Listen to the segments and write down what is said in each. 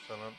Falando.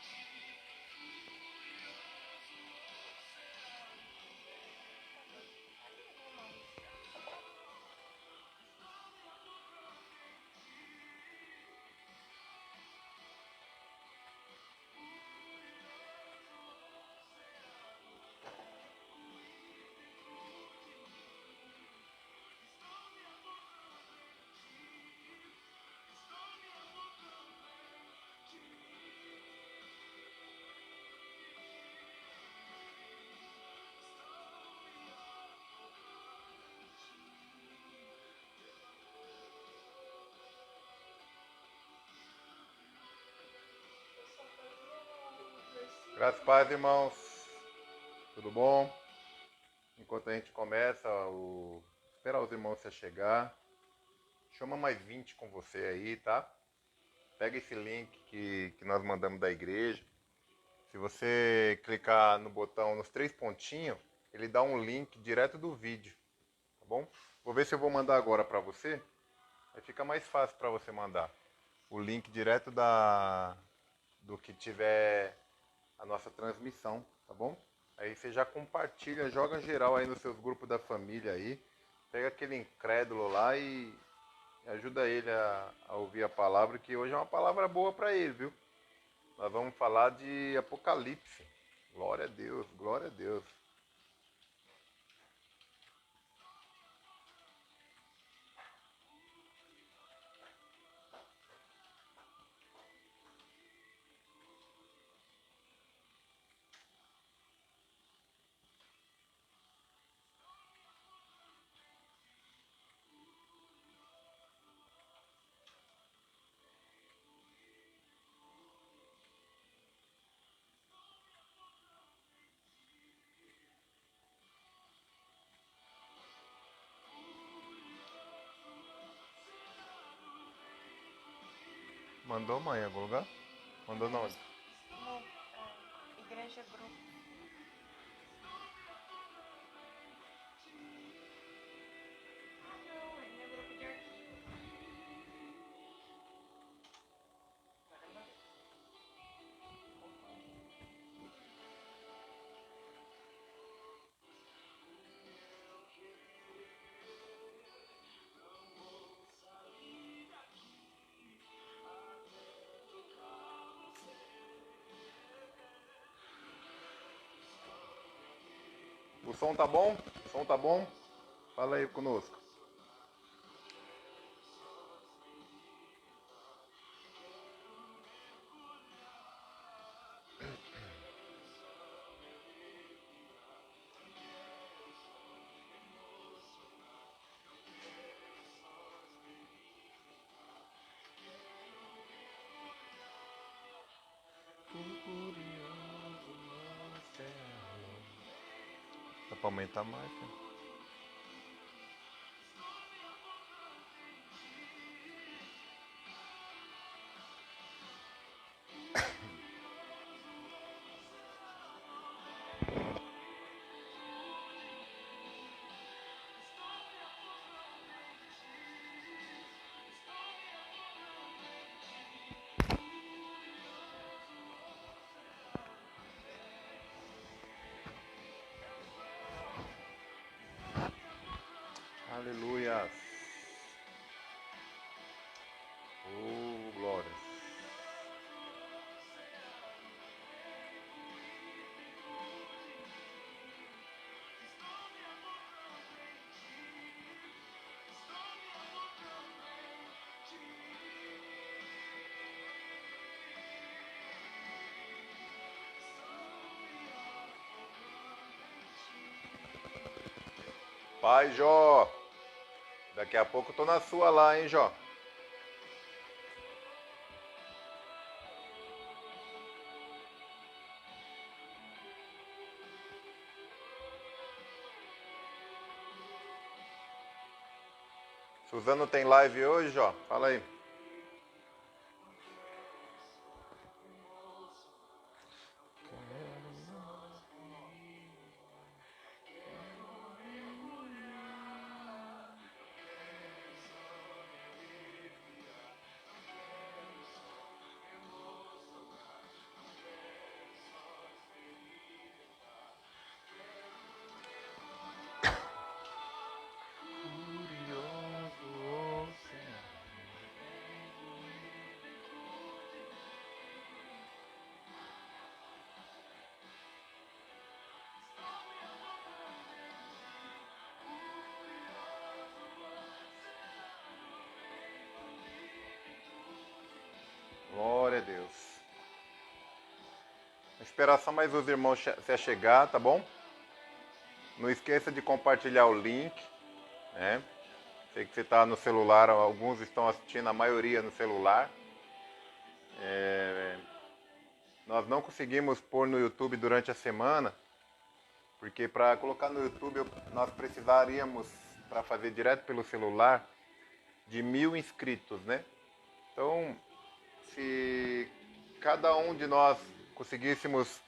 Graças a paz, irmãos. Tudo bom? Enquanto a gente começa, esperar os irmãos se chegar. Chama mais 20 com você aí, tá? Pega esse link que nós mandamos da igreja. Se você clicar no botão, nos três pontinhos, ele dá um link direto do vídeo, tá bom? Vou ver se eu vou mandar agora pra você. Aí fica mais fácil pra você mandar. O link direto do que tiver a nossa transmissão, tá bom? Aí você já compartilha, joga geral aí nos seus grupos da família aí. Pega aquele incrédulo lá e ajuda ele a ouvir a palavra, que hoje é uma palavra boa para ele, viu? Nós vamos falar de Apocalipse. Glória a Deus, glória a Deus. Mandou mãe em algum lugar? Mandou não. No Igreja Grupo. Não, é meu grupo de arquivo. O som tá bom? O som tá bom? Fala aí conosco. Dá pra aumentar mais, né? Aleluia. Oh, glórias. Pai, Jó. Daqui a pouco eu tô na sua lá, hein, Jó. Suzano tem live hoje, Jó? Fala aí. Glória a Deus. Esperar só mais os irmãos se achegar, tá bom? Não esqueça de compartilhar o link, né? Sei que você está no celular, alguns estão assistindo, a maioria no celular. Nós não conseguimos pôr no YouTube durante a semana, porque para colocar no YouTube nós precisaríamos, para fazer direto pelo celular, de 1.000 inscritos, né? Então, se cada um de nós conseguíssemos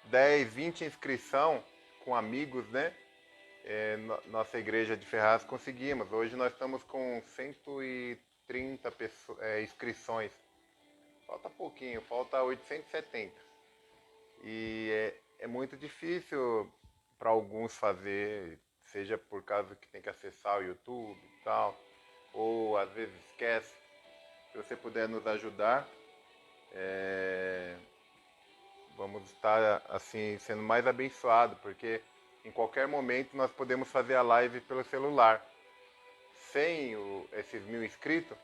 10, 20 inscrição com amigos, né? Nossa igreja de Ferraz conseguimos. Hoje nós estamos com 130 inscrições. Falta pouquinho, falta 870. E é muito difícil para alguns fazer, seja por causa que tem que acessar o YouTube e tal, ou às vezes esquece. Se você puder nos ajudar, vamos estar assim sendo mais abençoados, porque em qualquer momento nós podemos fazer a live pelo celular. Sem esses 1.000 inscritos,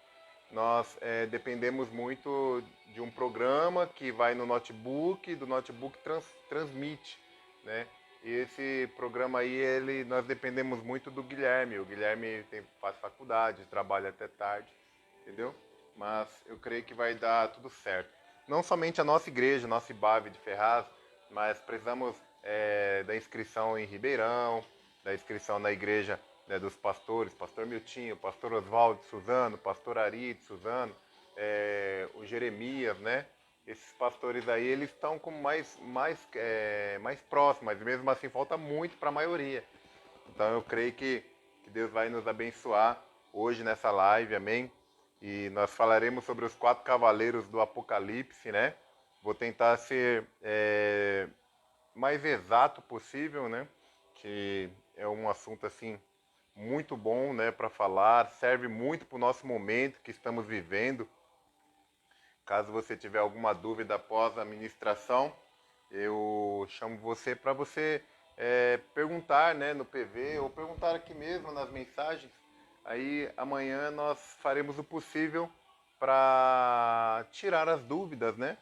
nós dependemos muito de um programa que vai no notebook, do notebook transmite, né? E esse programa aí, nós dependemos muito do Guilherme. O Guilherme faz faculdade, trabalha até tarde, entendeu? Mas eu creio que vai dar tudo certo. Não somente a nossa igreja, nossa IBAV de Ferraz, mas precisamos da inscrição em Ribeirão, da inscrição na igreja, né, dos pastores, pastor Miltinho, pastor Oswaldo de Suzano, pastor Ari de Suzano, o Jeremias, né? Esses pastores aí, eles estão como mais próximos, mas mesmo assim falta muito para a maioria. Então eu creio que Deus vai nos abençoar hoje nessa live, amém? E nós falaremos sobre os 4 cavaleiros do Apocalipse, né? Vou tentar ser mais exato possível, né? Que é um assunto assim muito bom, né, para falar, serve muito para o nosso momento que estamos vivendo. Caso você tiver alguma dúvida após a ministração, eu chamo você para você perguntar, né, no PV ou perguntar aqui mesmo nas mensagens. Aí amanhã nós faremos o possível para tirar as dúvidas, né?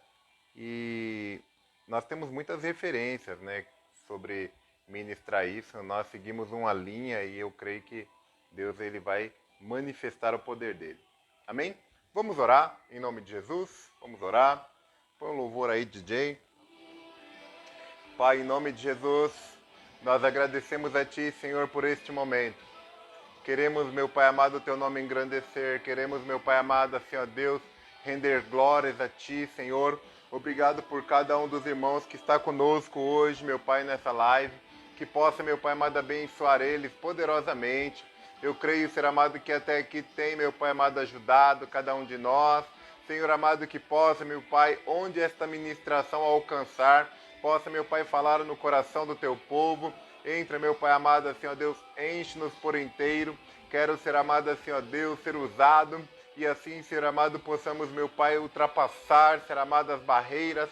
E nós temos muitas referências, né, sobre ministrar isso. Nós seguimos uma linha e eu creio que Deus ele vai manifestar o poder dele. Amém? Vamos orar em nome de Jesus. Vamos orar. Põe um louvor aí, DJ. Pai, em nome de Jesus, nós agradecemos a Ti, Senhor, por este momento. Queremos, meu Pai amado, o Teu nome engrandecer. Queremos, meu Pai amado, Senhor Deus, render glórias a Ti, Senhor. Obrigado por cada um dos irmãos que está conosco hoje, meu Pai, nessa live. Que possa, meu Pai amado, abençoar eles poderosamente. Eu creio, Senhor amado, que até aqui tem, meu Pai amado, ajudado cada um de nós. Senhor amado, que possa, meu Pai, onde esta ministração alcançar, possa, meu Pai, falar no coração do Teu povo. Entra, meu Pai amado, Senhor Deus, enche-nos por inteiro. Quero, Senhor amado, Senhor Deus, ser usado. E assim, Senhor amado, possamos, meu Pai, ultrapassar, Senhor amado, as barreiras.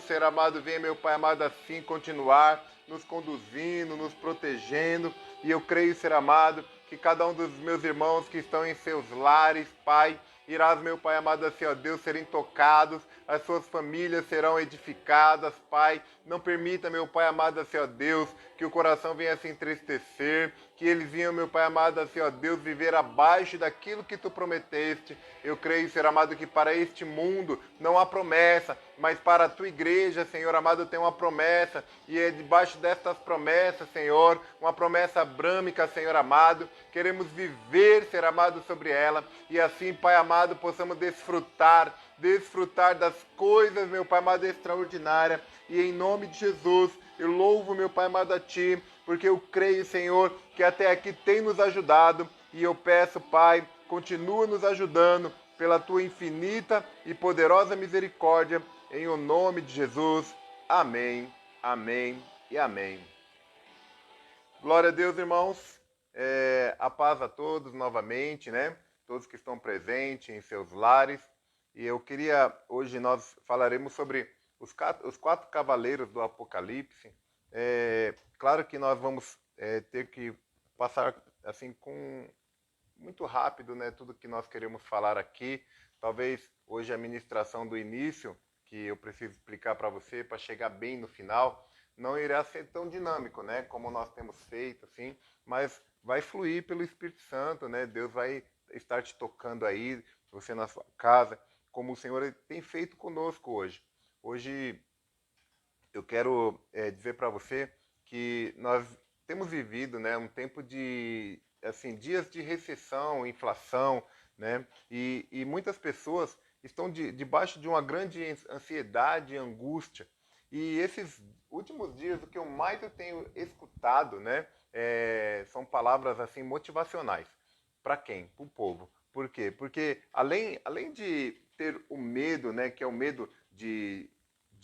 Senhor amado, venha, meu Pai amado, assim continuar nos conduzindo, nos protegendo. E eu creio, Senhor amado, que cada um dos meus irmãos que estão em seus lares, Pai, irás, meu Pai amado, Senhor Deus, serem tocados, as suas famílias serão edificadas, Pai. Não permita, meu Pai amado, Senhor Deus, que o coração venha se entristecer, que eles venham, meu Pai amado, Senhor Deus, viver abaixo daquilo que Tu prometeste. Eu creio, Senhor amado, que para este mundo não há promessa, mas para a Tua igreja, Senhor amado, tem uma promessa, e é debaixo destas promessas, Senhor, uma promessa abrâmica, Senhor amado, queremos viver, Senhor amado, sobre ela, e assim, Pai amado, possamos desfrutar das coisas, meu Pai amado, extraordinária. E em nome de Jesus, eu louvo, meu Pai amado, a Ti, porque eu creio, Senhor, que até aqui tem nos ajudado. E eu peço, Pai, continua nos ajudando pela Tua infinita e poderosa misericórdia. Em o nome de Jesus. Amém, amém e amém. Glória a Deus, irmãos. A paz a todos novamente, né? Todos que estão presentes em seus lares. E eu queria, hoje nós falaremos sobre os 4 cavaleiros do Apocalipse. Claro que nós vamos ter que passar assim com muito rápido, né, tudo que nós queremos falar aqui. Talvez hoje a ministração do início, que eu preciso explicar para você, para chegar bem no final, não irá ser tão dinâmico, né, como nós temos feito, assim, mas vai fluir pelo Espírito Santo, né, Deus vai estar te tocando aí, você na sua casa, como o Senhor tem feito conosco hoje. Hoje eu quero dizer para você que nós temos vivido, né, um tempo de assim dias de recessão, inflação, né, e muitas pessoas estão debaixo de uma grande ansiedade e angústia. E esses últimos dias, o que eu tenho escutado, né, são palavras assim motivacionais. Para quem? Para o povo. Por quê? Porque além de ter o medo, né, que é o medo de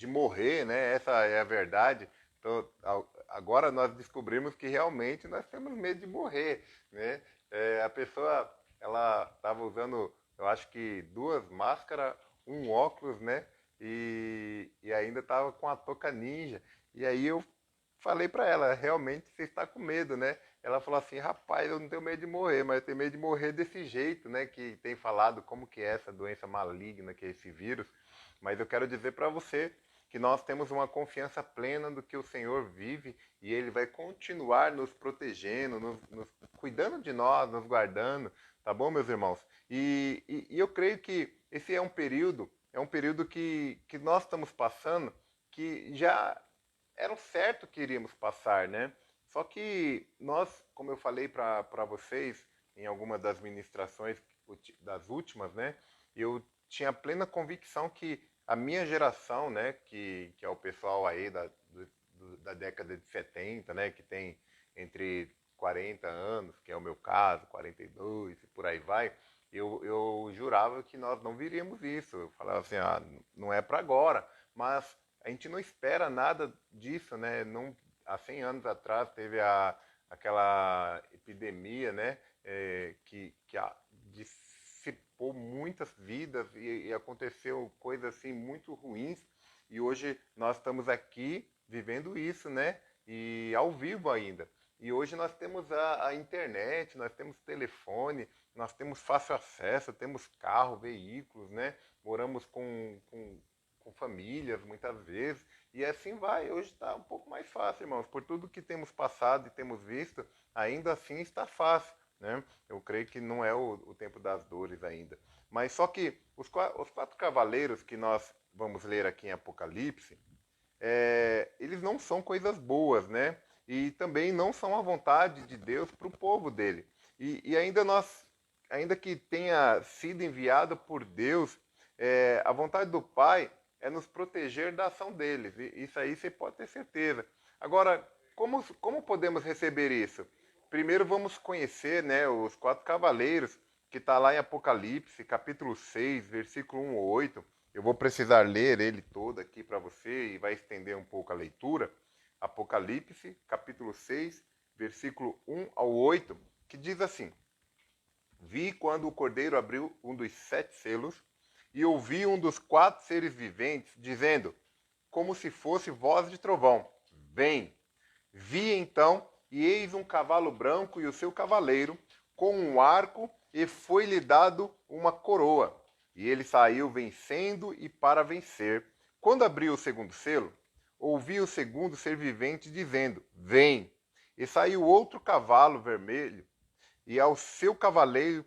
morrer, né? Essa é a verdade. Então, agora nós descobrimos que realmente nós temos medo de morrer, né? A pessoa, ela estava usando, eu acho que 2 máscaras, um óculos, né? E ainda estava com a touca ninja. E aí eu falei para ela, realmente você está com medo, né? Ela falou assim, rapaz, eu não tenho medo de morrer, mas eu tenho medo de morrer desse jeito, né? Que tem falado como que é essa doença maligna, que é esse vírus. Mas eu quero dizer para você que nós temos uma confiança plena do que o Senhor vive e Ele vai continuar nos protegendo, nos cuidando de nós, nos guardando, tá bom, meus irmãos? E eu creio que esse é um período que nós estamos passando, que já era o certo que iríamos passar, né? Só que nós, como eu falei para vocês em algumas das ministrações das últimas, né? Eu tinha plena convicção que a minha geração, né, que é o pessoal aí da década de 70, né, que tem entre 40 anos, que é o meu caso, 42 e por aí vai, eu jurava que nós não viríamos isso. Eu falava assim, não é para agora, mas a gente não espera nada disso, né? Não, há 100 anos atrás teve aquela epidemia, né, que dissipou muitas vidas e aconteceu coisas assim muito ruins. E hoje nós estamos aqui vivendo isso, né? E ao vivo ainda. E hoje nós temos a internet, nós temos telefone, nós temos fácil acesso, temos carro, veículos, né? Moramos com famílias muitas vezes. E assim vai. Hoje está um pouco mais fácil, irmãos. Por tudo que temos passado e temos visto, ainda assim está fácil, né? Eu creio que não é o tempo das dores ainda. Mas só que os 4 cavaleiros que nós vamos ler aqui em Apocalipse, eles não são coisas boas, né? E também não são a vontade de Deus para o povo dele. E ainda que tenha sido enviado por Deus, a vontade do Pai é nos proteger da ação deles. E isso aí você pode ter certeza. Agora, como podemos receber isso? Primeiro vamos conhecer, né, os 4 cavaleiros, que está lá em Apocalipse, capítulo 6, versículo 1 ao 8. Eu vou precisar ler ele todo aqui para você e vai estender um pouco a leitura. Apocalipse, capítulo 6, versículo 1 ao 8, que diz assim: Vi quando o Cordeiro abriu um dos 7 selos, e ouvi um dos 4 seres viventes dizendo, como se fosse voz de trovão: Vem! Vi então, e eis um cavalo branco e o seu cavaleiro, com um arco, e foi-lhe dado uma coroa. E ele saiu vencendo e para vencer. Quando abriu o segundo selo, ouvi o segundo ser vivente dizendo, Vem! E saiu outro cavalo vermelho, e ao seu cavaleiro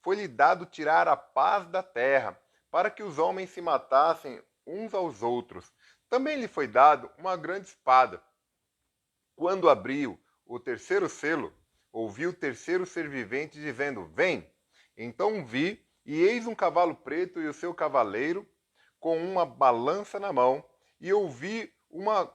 foi-lhe dado tirar a paz da terra, para que os homens se matassem uns aos outros. Também lhe foi dado uma grande espada. Quando abriu o terceiro selo, ouvi o terceiro ser vivente dizendo, Vem! Então vi, e eis um cavalo preto e o seu cavaleiro, com uma balança na mão, e ouvi uma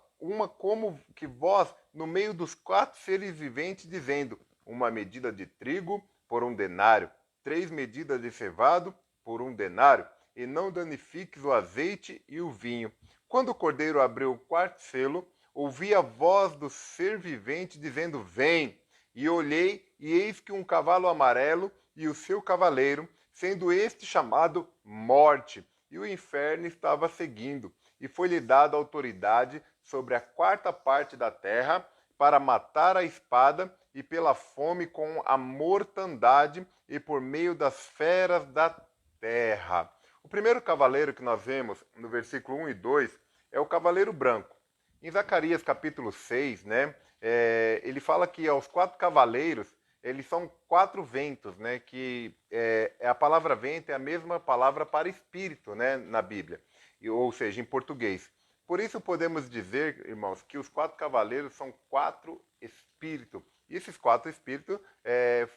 como que voz no meio dos 4 seres viventes, dizendo, uma medida de trigo por 1 denário, 3 medidas de cevado por 1 denário, e não danifiques o azeite e o vinho. Quando o cordeiro abriu o 4º selo, ouvi a voz do ser vivente dizendo, Vem! E olhei, e eis que um cavalo amarelo e o seu cavaleiro, sendo este chamado Morte, e o inferno estava seguindo, e foi-lhe dada autoridade sobre a 4ª parte da terra, para matar a espada, e pela fome com a mortandade e por meio das feras da terra. O primeiro cavaleiro que nós vemos no versículo 1 e 2 é o cavaleiro branco. Em Zacarias capítulo 6, né, ele fala que aos 4 cavaleiros, eles são 4 ventos, né, que a palavra vento é a mesma palavra para espírito, né, na Bíblia, ou seja, em português. Por isso podemos dizer, irmãos, que os 4 cavaleiros são 4 espíritos. E esses 4 espíritos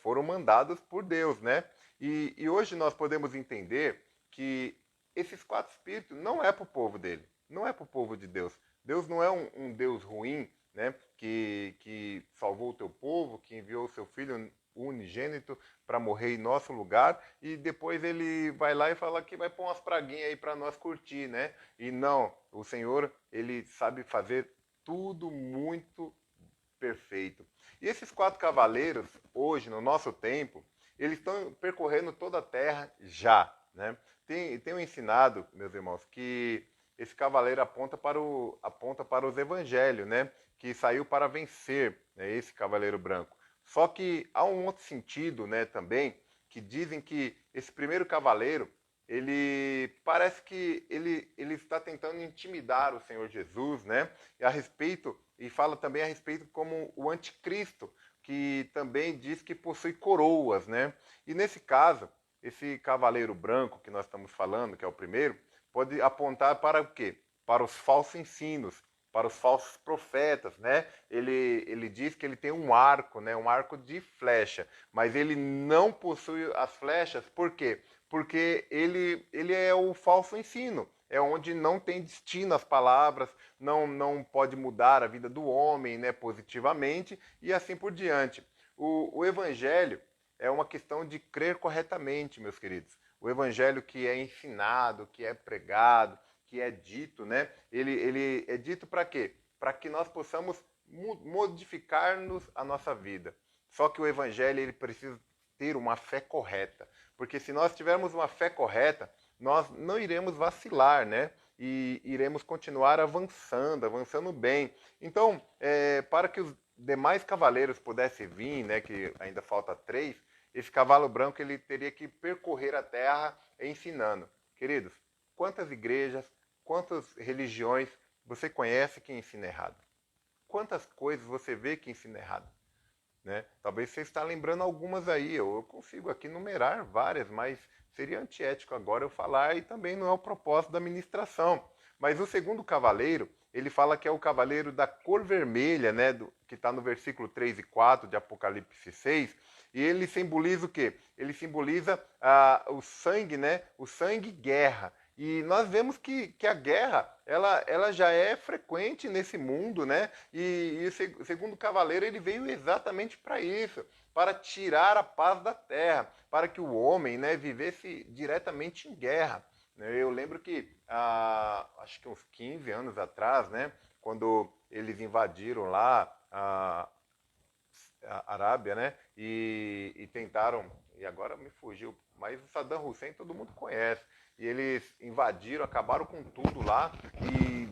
foram mandados por Deus, né? E hoje nós podemos entender que esses 4 espíritos não é para o povo dele, não é para o povo de Deus. Deus não é um Deus ruim, né? Que salvou o teu povo, que enviou o seu filho unigênito para morrer em nosso lugar, e depois ele vai lá e fala que vai pôr umas praguinhas aí para nós curtir, né? E não, o Senhor, ele sabe fazer tudo muito perfeito. E esses 4 cavaleiros, hoje, no nosso tempo, eles estão percorrendo toda a terra já, né? Tenho ensinado, meus irmãos, que esse cavaleiro aponta para os evangelhos, né? Que saiu para vencer, né? Esse cavaleiro branco. Só que há um outro sentido, né, também, que dizem que esse primeiro cavaleiro, ele parece que ele está tentando intimidar o Senhor Jesus, né? E fala também a respeito como o anticristo, que também diz que possui coroas, né? E nesse caso, esse cavaleiro branco que nós estamos falando, que é o primeiro, pode apontar para o quê? Para os falsos ensinos, para os falsos profetas, né? Ele diz que ele tem um arco, né? Um arco de flecha, mas ele não possui as flechas, por quê? Porque ele é o falso ensino, é onde não tem destino as palavras, não pode mudar a vida do homem, né, positivamente, e assim por diante. O evangelho é uma questão de crer corretamente, meus queridos. O evangelho que é ensinado, que é pregado, que é dito, né? Ele é dito para quê? Para que nós possamos modificar-nos a nossa vida. Só que o evangelho ele precisa ter uma fé correta, porque se nós tivermos uma fé correta, nós não iremos vacilar, né? E iremos continuar avançando bem. Então, para que os demais cavaleiros pudessem vir, né? Que ainda falta 3, esse cavalo branco ele teria que percorrer a terra ensinando. Queridos, quantas igrejas, quantas religiões você conhece que ensina errado? Quantas coisas você vê que ensina errado? Né? Talvez você está lembrando algumas aí, eu consigo aqui numerar várias, mas seria antiético agora eu falar e também não é o propósito da ministração. Mas o segundo cavaleiro, ele fala que é o cavaleiro da cor vermelha, né, que está no versículo 3 e 4 de Apocalipse 6, e ele simboliza o quê? Ele simboliza o sangue, né, o sangue e guerra. E nós vemos que a guerra, ela já é frequente nesse mundo, né? E o segundo cavaleiro, ele veio exatamente para isso, para tirar a paz da terra, para que o homem, né, vivesse diretamente em guerra. Eu lembro que, acho que uns 15 anos atrás, né, quando eles invadiram lá a Arábia, né, e tentaram, e agora me fugiu, mas o Saddam Hussein todo mundo conhece, e eles invadiram, acabaram com tudo lá e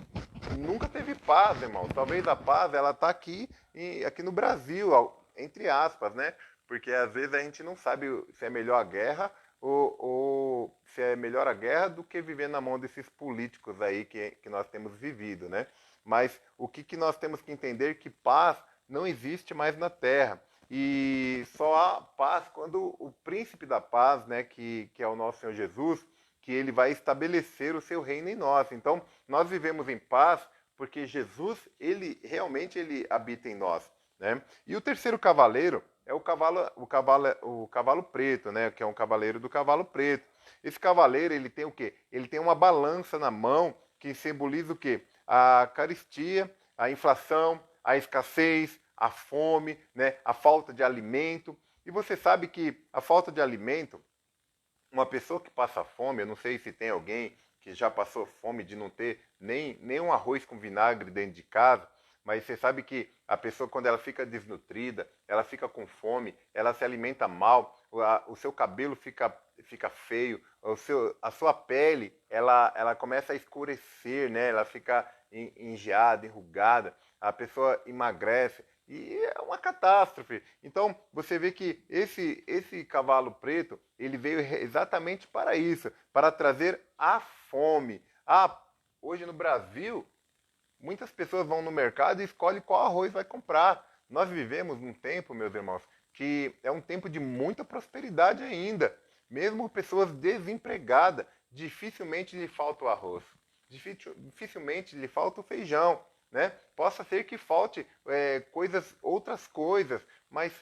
nunca teve paz, irmão. Talvez a paz ela tá aqui no Brasil, entre aspas, né? Porque às vezes a gente não sabe se é melhor a guerra ou se é melhor a guerra do que viver na mão desses políticos aí que nós temos vivido, né? Mas o que nós temos que entender que paz não existe mais na Terra. E só há paz quando o príncipe da paz, né, que é o nosso Senhor Jesus, que ele vai estabelecer o seu reino em nós. Então, nós vivemos em paz porque Jesus, ele realmente ele habita em nós, né? E o terceiro cavaleiro é o cavalo preto, né, que é um cavaleiro do cavalo preto. Esse cavaleiro, ele tem o quê? Ele tem uma balança na mão que simboliza o quê? A carestia, a inflação, a escassez, a fome, né, a falta de alimento. E você sabe que a falta de alimento, uma pessoa que passa fome, eu não sei se tem alguém que já passou fome de não ter nem um arroz com vinagre dentro de casa, mas você sabe que a pessoa, quando ela fica desnutrida, ela fica com fome, ela se alimenta mal, o seu cabelo fica feio, a sua pele, ela começa a escurecer, né? Ela fica engeada, enrugada, a pessoa emagrece. E é uma catástrofe. Então, você vê que esse cavalo preto, ele veio exatamente para isso, para trazer a fome. Ah, hoje no Brasil, muitas pessoas vão no mercado e escolhem qual arroz vai comprar. Nós vivemos num tempo, meus irmãos, que é um tempo de muita prosperidade ainda. Mesmo pessoas desempregadas, dificilmente lhe falta o arroz, dificilmente lhe falta o feijão, né? Possa ser que falte outras coisas, mas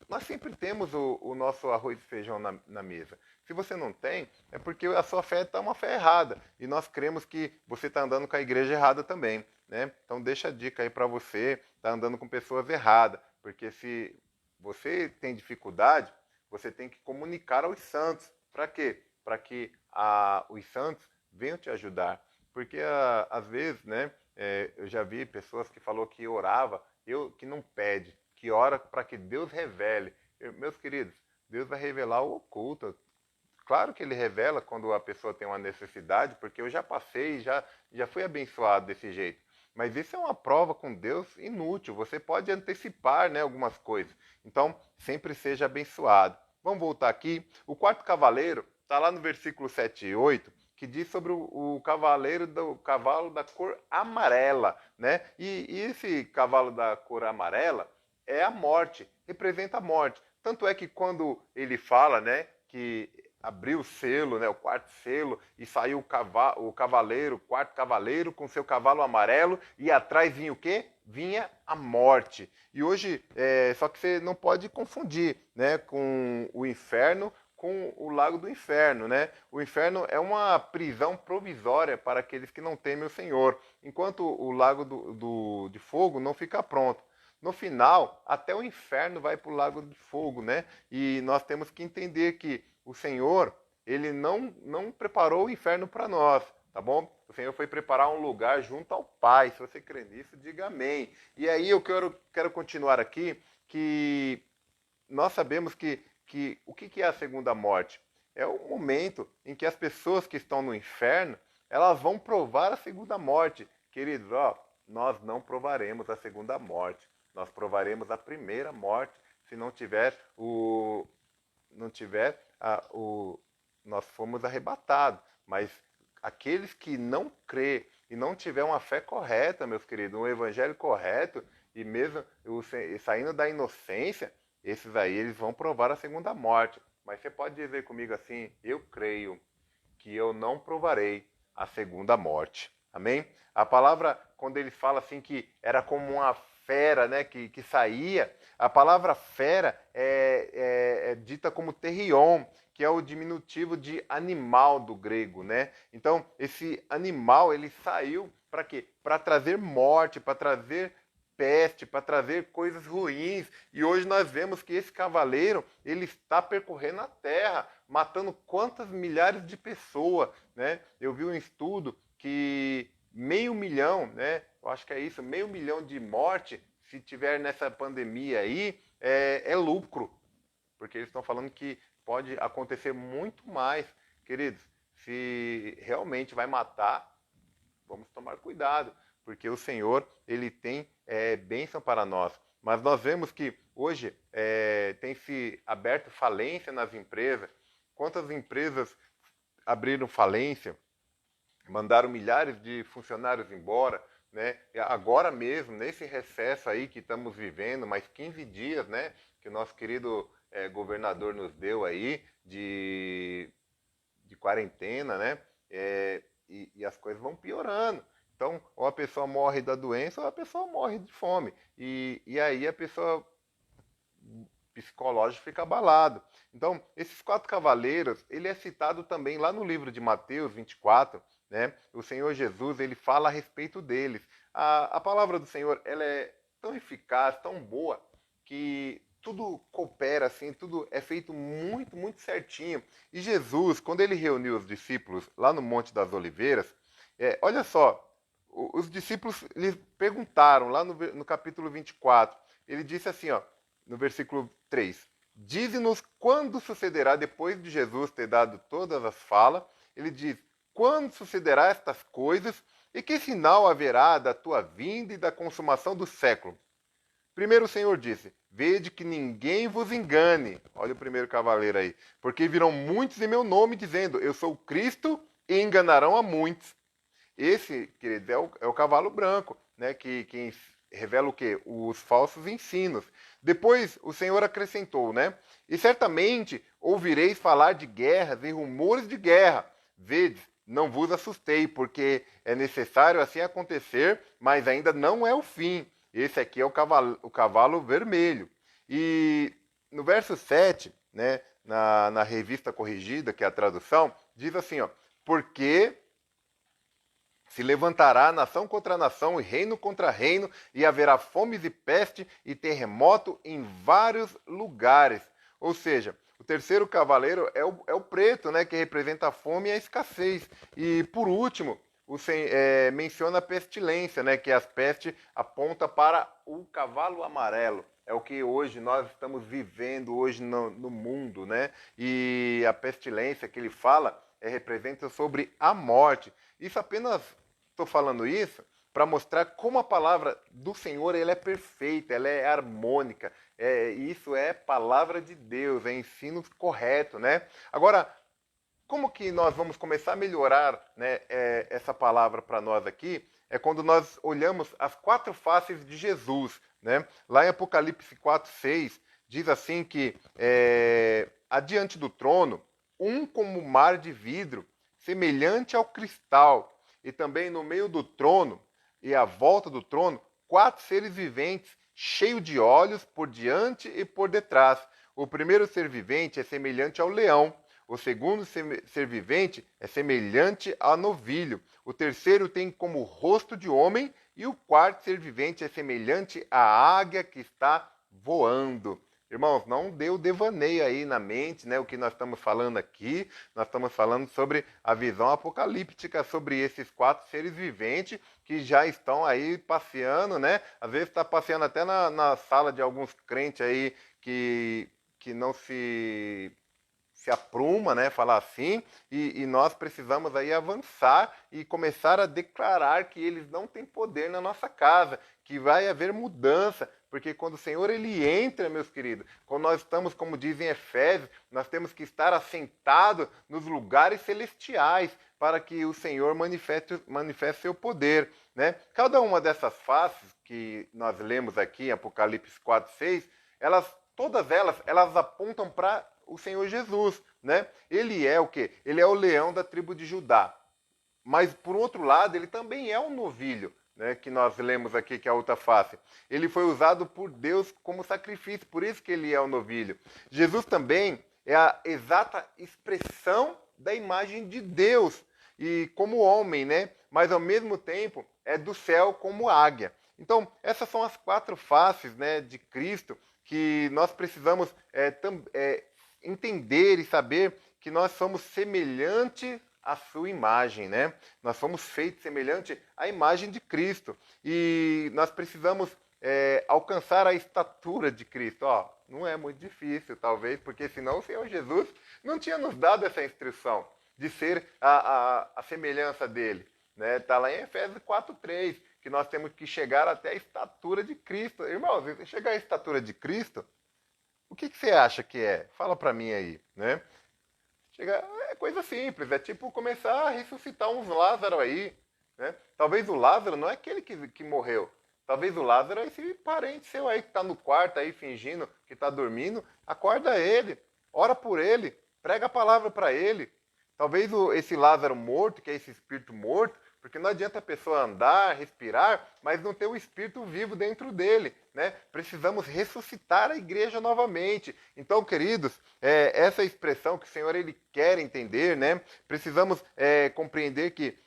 nós sempre temos o nosso arroz e feijão na mesa. Se você não tem, é porque a sua fé está uma fé errada. E nós cremos que você está andando com a igreja errada também, né? Então deixa a dica aí para você, está andando com pessoas erradas. Porque se você tem dificuldade, você tem que comunicar aos santos. Para quê? Para que os santos venham te ajudar. Porque às vezes, né, eu já vi pessoas que falou que orava, que não pede, que ora para que Deus revele. Meus queridos, Deus vai revelar o oculto. Claro que ele revela quando a pessoa tem uma necessidade, porque eu já passei, já fui abençoado desse jeito. Mas isso é uma prova com Deus inútil. Você pode antecipar, né, algumas coisas. Então, sempre seja abençoado. Vamos voltar aqui. O quarto cavaleiro está lá no versículo 7 e 8, que diz sobre o cavalo da cor amarela, né? E esse cavalo da cor amarela é a morte, representa a morte. Tanto é que quando ele fala, né, que abriu o selo, né, o quarto selo, e saiu o cavaleiro, o quarto cavaleiro com seu cavalo amarelo, e atrás vinha o quê? Vinha a morte. E hoje, só que você não pode confundir, né, com o inferno, com o lago do inferno, né? O inferno é uma prisão provisória para aqueles que não temem o Senhor, enquanto o lago de fogo não fica pronto. No final, até o inferno vai para o lago de fogo, né? E nós temos que entender que o Senhor, ele não preparou o inferno para nós, tá bom? O Senhor foi preparar um lugar junto ao Pai. Se você crê nisso, diga amém. E aí eu quero continuar aqui, que nós sabemos que o que é a segunda morte? É o momento em que as pessoas que estão no inferno, elas vão provar a segunda morte. Queridos, ó, nós não provaremos a segunda morte. Nós provaremos a primeira morte se não tiver nós fomos arrebatados. Mas aqueles que não crê e não tiver uma fé correta, meus queridos, um evangelho correto, e mesmo saindo da inocência, esses aí eles vão provar a segunda morte. Mas você pode dizer comigo assim: eu creio que eu não provarei a segunda morte. Amém? A palavra, quando ele fala assim que era como uma fera, né, que saía, a palavra fera é dita como terrion, que é o diminutivo de animal do grego, né? Então, esse animal, ele saiu para quê? Para trazer morte, para trazer peste, para trazer coisas ruins. E hoje nós vemos que esse cavaleiro, ele está percorrendo a terra, matando quantas milhares de pessoas, né? Eu vi um estudo que 500 000, né? Eu acho que é isso, 500 000 de morte, se tiver nessa pandemia aí, é lucro. Porque eles estão falando que pode acontecer muito mais. Queridos, se realmente vai matar, vamos tomar cuidado, porque o Senhor, ele tem bênção para nós. Mas nós vemos que hoje tem se aberto falência nas empresas. Quantas empresas abriram falência, mandaram milhares de funcionários embora, né? Agora mesmo, nesse recesso aí que estamos vivendo, mais 15 dias, né, que o nosso querido governador nos deu aí de quarentena, né? E as coisas vão piorando. Então, ou a pessoa morre da doença ou a pessoa morre de fome. E aí a pessoa psicológico fica abalado. Então, esses quatro cavaleiros, ele é citado também lá no livro de Mateus 24, né? O Senhor Jesus, ele fala a respeito deles. A palavra do Senhor, ela é tão eficaz, tão boa, que tudo coopera assim, tudo é feito muito, muito certinho. E Jesus, quando ele reuniu os discípulos lá no Monte das Oliveiras, olha só, os discípulos lhe perguntaram lá no capítulo 24, ele disse assim, ó, no versículo 3, dize-nos quando sucederá, depois de Jesus ter dado todas as falas, ele diz, quando sucederá estas coisas e que sinal haverá da tua vinda e da consumação do século? Primeiro o Senhor disse: vede que ninguém vos engane. Olha o primeiro cavaleiro aí. Porque virão muitos em meu nome, dizendo: eu sou o Cristo, e enganarão a muitos. Esse, queridos, é o cavalo branco, né? Que revela o quê? Os falsos ensinos. Depois o Senhor acrescentou, né? E certamente ouvireis falar de guerras e rumores de guerra. Vedes, não vos assustei, porque é necessário assim acontecer, mas ainda não é o fim. Esse aqui é o cavalo vermelho. E no verso 7, né, na revista corrigida, que é a tradução, diz assim, ó, porque se levantará nação contra nação e reino contra reino, e haverá fomes e peste e terremoto em vários lugares. Ou seja, o terceiro cavaleiro é o preto, né, que representa a fome e a escassez. E por último, menciona a pestilência, né, que as pestes aponta para o cavalo amarelo. É o que hoje nós estamos vivendo hoje no mundo, né? E a pestilência que ele fala representa sobre a morte. Isso apenas estou falando isso para mostrar como a palavra do Senhor ela é perfeita, ela é harmônica. Isso é palavra de Deus, é ensino correto, né? Agora, como que nós vamos começar a melhorar, né, essa palavra para nós aqui? É quando nós olhamos as quatro faces de Jesus, né? Lá em Apocalipse 4:6 diz assim que adiante do trono, um como mar de vidro, semelhante ao cristal, e também no meio do trono e à volta do trono, quatro seres viventes, cheios de olhos por diante e por detrás. O primeiro ser vivente é semelhante ao leão. O segundo ser vivente é semelhante a novilho. O terceiro tem como rosto de homem. E o quarto ser vivente é semelhante à águia que está voando. Irmãos, não deu devaneio aí na mente, né? O que nós estamos falando aqui. Nós estamos falando sobre a visão apocalíptica, sobre esses quatro seres viventes que já estão aí passeando, né? Às vezes está passeando até na sala de alguns crentes aí que não se apruma, né, falar assim, e nós precisamos aí avançar e começar a declarar que eles não têm poder na nossa casa, que vai haver mudança, porque quando o Senhor ele entra, meus queridos, quando nós estamos, como dizem Efésios, nós temos que estar assentados nos lugares celestiais para que o Senhor manifeste seu poder, né? Cada uma dessas faces que nós lemos aqui em Apocalipse 4:6, todas elas apontam para o Senhor Jesus, né? Ele é o quê? Ele é o leão da tribo de Judá. Mas, por outro lado, ele também é um novilho, né? Que nós lemos aqui, que é a outra face. Ele foi usado por Deus como sacrifício, por isso que ele é o novilho. Jesus também é a exata expressão da imagem de Deus, e como homem, né? Mas, ao mesmo tempo, é do céu como águia. Então, essas são as quatro faces, né, de Cristo, que nós precisamos entender e saber que nós somos semelhantes à sua imagem, né? Nós somos feitos semelhante à imagem de Cristo. E nós precisamos alcançar a estatura de Cristo. Ó, não é muito difícil, talvez, porque senão o Senhor Jesus não tinha nos dado essa instrução de ser a semelhança dele. Né? Tá lá em Efésios 4:3, que nós temos que chegar até a estatura de Cristo. Irmãos, chegar à estatura de Cristo, o que você acha que é? Fala para mim aí, né? É coisa simples, é tipo começar a ressuscitar uns Lázaro aí, né? Talvez o Lázaro não é aquele que morreu. Talvez o Lázaro é esse parente seu aí que está no quarto aí fingindo que está dormindo. Acorda ele, ora por ele, prega a palavra para ele. Talvez esse Lázaro morto, que é esse espírito morto, porque não adianta a pessoa andar, respirar, mas não ter o espírito vivo dentro dele, né? Precisamos ressuscitar a igreja novamente. Então, queridos, essa expressão que o Senhor ele quer entender, né? Precisamos compreender que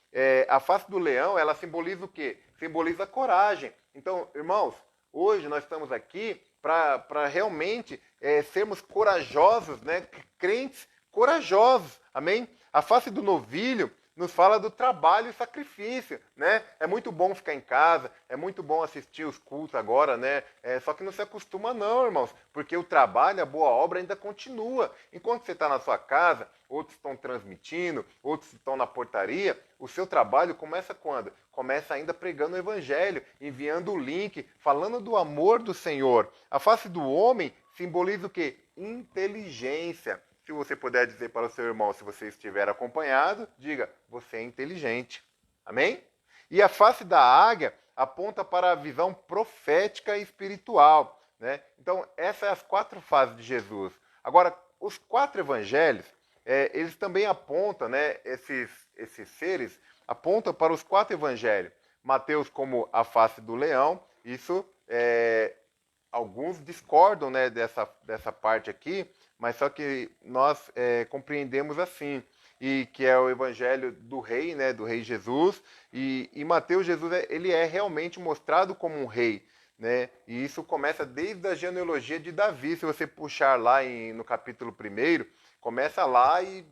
a face do leão, ela simboliza o quê? Simboliza a coragem. Então, irmãos, hoje nós estamos aqui para realmente sermos corajosos, né? Crentes corajosos, amém? A face do novilho nos fala do trabalho e sacrifício, né? É muito bom ficar em casa, é muito bom assistir os cultos agora, né? Só que não se acostuma não, irmãos, porque o trabalho, a boa obra ainda continua. Enquanto você está na sua casa, outros estão transmitindo, outros estão na portaria, o seu trabalho começa quando? Começa ainda pregando o evangelho, enviando o link, falando do amor do Senhor. A face do homem simboliza o quê? Inteligência. Se você puder dizer para o seu irmão, se você estiver acompanhado, diga, você é inteligente. Amém? E a face da águia aponta para a visão profética e espiritual, né? Então, essas são as 4 fases de Jesus. Agora, os 4 evangelhos, eles também apontam, né, esses seres, apontam para os 4 evangelhos. Mateus como a face do leão, isso alguns discordam, né, dessa parte aqui, mas só que nós compreendemos assim, e que é o evangelho do rei, né, do rei Jesus, e Mateus, Jesus, ele é realmente mostrado como um rei, né, e isso começa desde a genealogia de Davi. Se você puxar lá no capítulo 1, começa lá e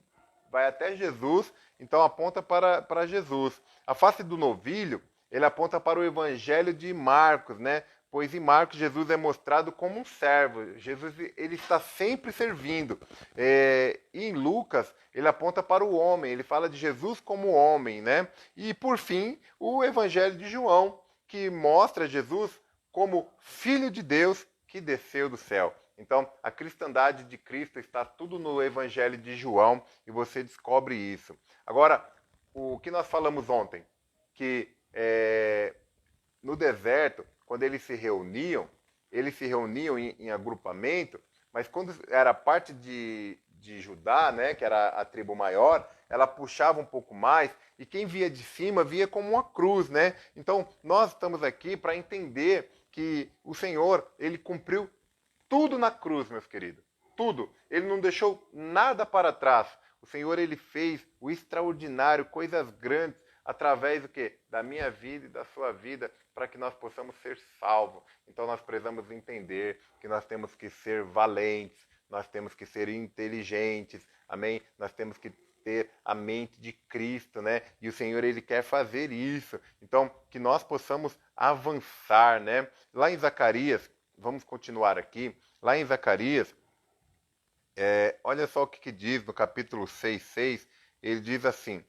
vai até Jesus, então aponta para Jesus. A face do novilho, ele aponta para o evangelho de Marcos, né, pois em Marcos Jesus é mostrado como um servo. Jesus, ele está sempre servindo. E em Lucas ele aponta para o homem, ele fala de Jesus como homem, né? E por fim o evangelho de João, que mostra Jesus como filho de Deus que desceu do céu. Então a cristandade de Cristo está tudo no evangelho de João e você descobre isso. Agora, o que nós falamos ontem, que no deserto, quando eles se reuniam em agrupamento, mas quando era parte de Judá, né, que era a tribo maior, ela puxava um pouco mais, e quem via de cima via como uma cruz, né? Então, nós estamos aqui para entender que o Senhor, ele cumpriu tudo na cruz, meus queridos. Tudo. Ele não deixou nada para trás. O Senhor, ele fez o extraordinário, coisas grandes, através do quê? Da minha vida e da sua vida, para que nós possamos ser salvos. Então nós precisamos entender que nós temos que ser valentes, nós temos que ser inteligentes, amém? Nós temos que ter a mente de Cristo, né? E o Senhor, ele quer fazer isso. Então, que nós possamos avançar, né? Lá em Zacarias, vamos continuar aqui, lá em Zacarias, olha só o que diz no capítulo 6:6, ele diz assim,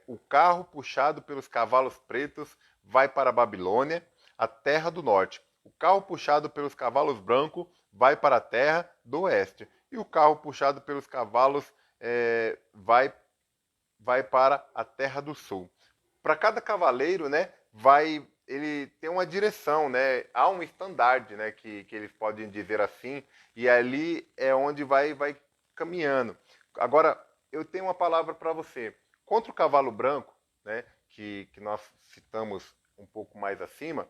o carro puxado pelos cavalos pretos vai para a Babilônia, a terra do norte. O carro puxado pelos cavalos brancos vai para a terra do oeste. E o carro puxado pelos cavalos vai para a terra do sul. Para cada cavaleiro, né, ele tem uma direção, né? Há um estandarte, né, que eles podem dizer assim, e ali é onde vai caminhando. Agora, eu tenho uma palavra para você. Contra o cavalo branco, né, que nós citamos um pouco mais acima,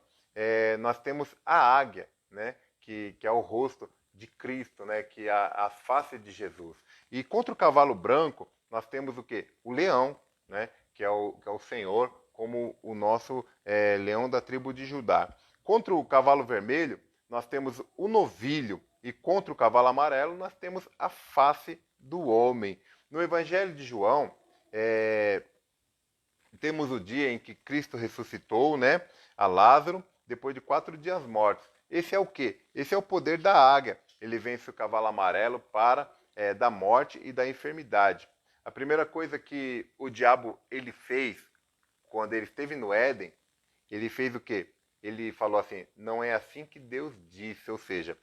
nós temos a águia, né, que é o rosto de Cristo, né, que é a face de Jesus. E contra o cavalo branco, nós temos o quê? O leão, né, que é o Senhor, como o nosso leão da tribo de Judá. Contra o cavalo vermelho, nós temos o novilho, e contra o cavalo amarelo, nós temos a face do homem. No Evangelho de João, temos o dia em que Cristo ressuscitou, né, a Lázaro, depois de 4 dias mortos. Esse é o quê? Esse é o poder da águia. Ele vence o cavalo amarelo para da morte e da enfermidade. A primeira coisa que o diabo ele fez quando ele esteve no Éden, ele fez o quê? Ele falou assim, não é assim que Deus disse, ou seja,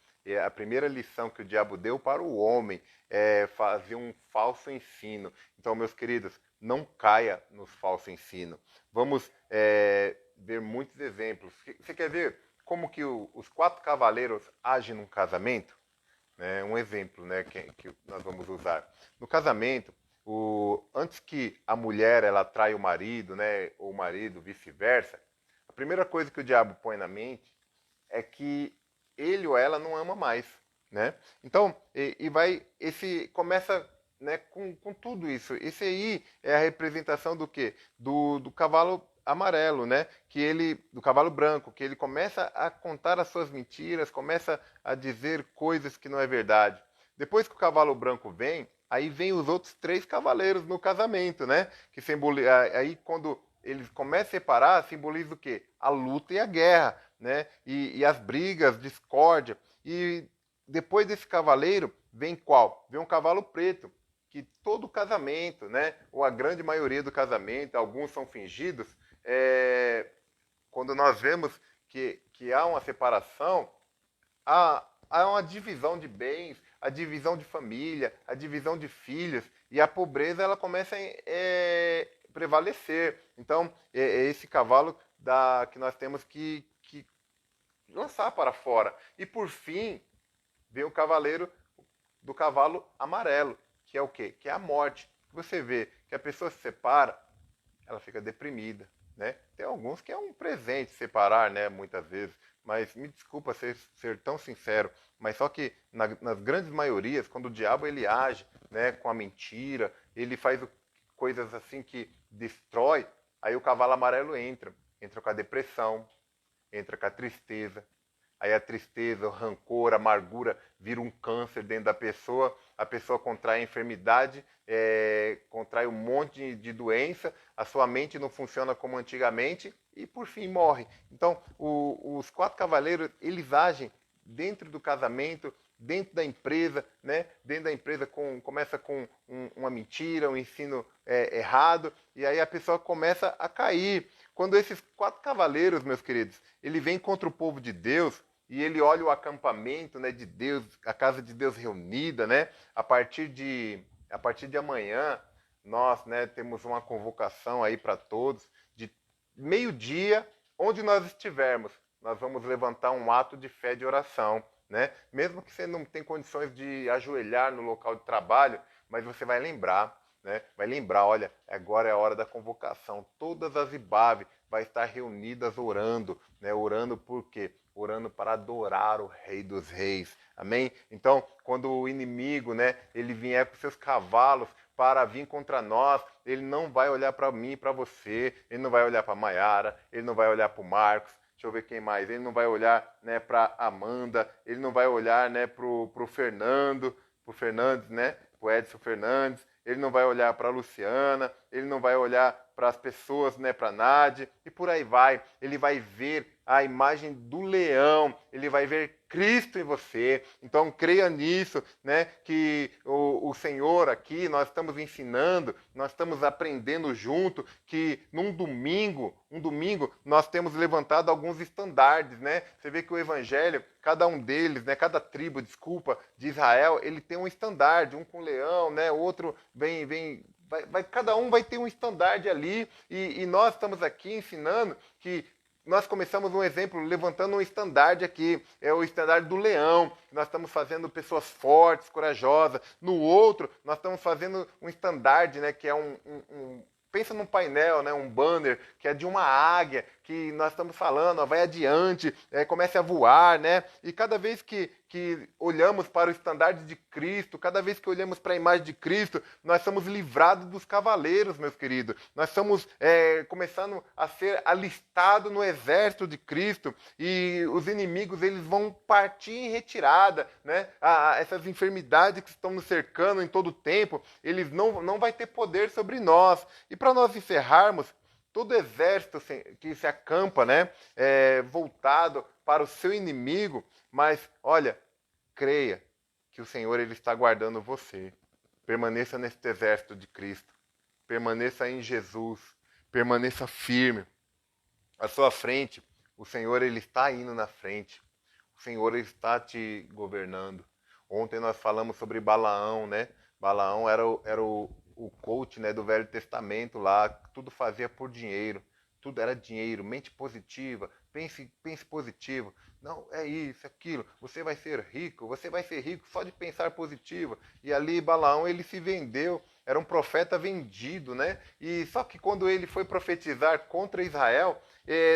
a primeira lição que o diabo deu para o homem é fazer um falso ensino. Então, meus queridos, não caia nos falsos ensinos. Vamos ver muitos exemplos. Você quer ver como que os 4 cavaleiros agem num casamento? Um exemplo, né, que nós vamos usar. No casamento, antes que a mulher ela traia o marido, né, ou o marido, vice-versa, a primeira coisa que o diabo põe na mente é que ele ou ela não ama mais, né? Então, começa, né, com tudo isso. Esse aí é a representação do quê? Do cavalo amarelo, né? Do cavalo branco, que ele começa a contar as suas mentiras, começa a dizer coisas que não é verdade. Depois que o cavalo branco vem, aí vem os outros 3 cavaleiros no casamento, né? Que aí quando eles começam a separar, simboliza o quê? A luta e a guerra, né? E as brigas, discórdia. E depois desse cavaleiro, vem qual? Vem um cavalo preto, que todo casamento, né? Ou a grande maioria do casamento, alguns são fingidos, quando nós vemos que há uma separação, há uma divisão de bens, a divisão de família, a divisão de filhos, e a pobreza ela começa a prevalecer. Então, é esse cavalo que nós temos que lançar para fora. E por fim, vem o cavaleiro do cavalo amarelo, que é o quê? Que é a morte. Você vê que a pessoa se separa, ela fica deprimida, né? Tem alguns que é um presente separar, né? Muitas vezes, mas me desculpa ser tão sincero, mas só que nas grandes maiorias, quando o diabo ele age, né? Com a mentira, ele faz coisas assim que destrói, aí o cavalo amarelo entra com a depressão, entra com a tristeza. Aí a tristeza, o rancor, a amargura vira um câncer dentro da pessoa, a pessoa contrai a enfermidade, contrai um monte de doença, a sua mente não funciona como antigamente e por fim morre. Então, os 4 cavaleiros, eles agem dentro do casamento, dentro da empresa, né? Dentro da empresa começa com uma mentira, um ensino errado, e aí a pessoa começa a cair. Quando esses 4 cavaleiros, meus queridos, ele vem contra o povo de Deus, e ele olha o acampamento, né, de Deus, a casa de Deus reunida, né? A partir de amanhã, nós, né, temos uma convocação aí para todos, de meio-dia, onde nós estivermos, nós vamos levantar um ato de fé e de oração, né? Mesmo que você não tenha condições de ajoelhar no local de trabalho, mas você vai lembrar, né? Vai lembrar, olha, agora é a hora da convocação. Todas as IBAV vai estar reunidas orando, né? Orando por quê? Orando para adorar o Rei dos Reis. Amém? Então, quando o inimigo, né, ele vier com seus cavalos para vir contra nós, ele não vai olhar para mim e para você, ele não vai olhar para Maiara, ele não vai olhar para o Marcos, deixa eu ver quem mais, ele não vai olhar, né, para Amanda, ele não vai olhar, né, pro Fernando, pro Fernandes, né, pro Edson Fernandes, ele não vai olhar para a Luciana, ele não vai olhar para as pessoas, né, para a Nádia, e por aí vai. Ele vai ver a imagem do leão, ele vai ver Cristo em você. Então creia nisso, né, que o Senhor aqui, nós estamos ensinando, nós estamos aprendendo junto, que num domingo, nós temos levantado alguns estandardes, né? Você vê que o Evangelho, cada um deles, né, cada tribo, desculpa, de Israel, ele tem um estandarte, um com leão, né, outro cada um vai ter um estandarte ali, e nós estamos aqui ensinando que nós começamos um exemplo levantando um estandarte aqui, é o estandarte do leão. Nós estamos fazendo pessoas fortes, corajosas. No outro, nós estamos fazendo um estandarte, né, que é pensa num painel, né, um banner, que é de uma águia, que nós estamos falando, ó, vai adiante, comece a voar, né? E cada vez que olhamos para o estandarte de Cristo, cada vez que olhamos para a imagem de Cristo, nós somos livrados dos cavaleiros, meus queridos. Nós estamos começando a ser alistados no exército de Cristo, e os inimigos eles vão partir em retirada, né? Essas enfermidades que estão nos cercando em todo o tempo, eles não vai ter poder sobre nós. E para nós encerrarmos, todo exército que se acampa, né, voltado para o seu inimigo, mas olha, creia que o Senhor ele está guardando você. Permaneça nesse exército de Cristo. Permaneça em Jesus. Permaneça firme. À sua frente, o Senhor ele está indo na frente. O Senhor ele está te governando. Ontem nós falamos sobre Balaão, né? Balaão era o coach, né, do Velho Testamento lá, tudo fazia por dinheiro, tudo era dinheiro, mente positiva, pense positivo, não, é isso, aquilo, você vai ser rico só de pensar positivo. E ali Balaão, ele se vendeu, era um profeta vendido, né, e só que quando ele foi profetizar contra Israel,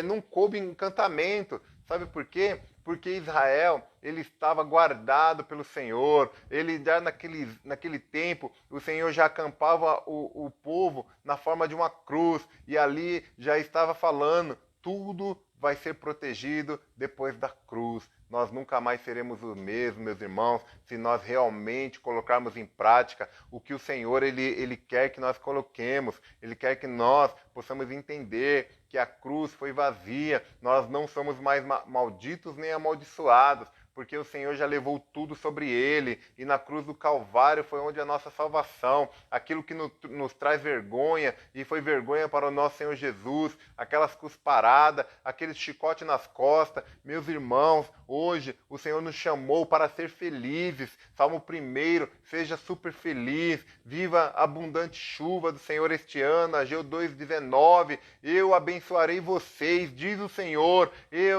não coube encantamento, sabe por quê? Porque Israel, ele estava guardado pelo Senhor, ele já naquele tempo, o Senhor já acampava o povo na forma de uma cruz, e ali já estava falando, tudo vai ser protegido depois da cruz. Nós nunca mais seremos os mesmos, meus irmãos, se nós realmente colocarmos em prática o que o Senhor ele quer que nós coloquemos. Ele quer que nós possamos entender que a cruz foi vazia. Nós não somos mais malditos nem amaldiçoados, porque o Senhor já levou tudo sobre ele, e na cruz do Calvário foi onde a nossa salvação, aquilo que nos traz vergonha, e foi vergonha para o nosso Senhor Jesus, aquelas cusparadas, aqueles chicote nas costas. Meus irmãos, hoje o Senhor nos chamou para ser felizes. Salmo 1, seja super feliz, viva a abundante chuva do Senhor este ano. Ageu 2,19, eu abençoarei vocês, diz o Senhor.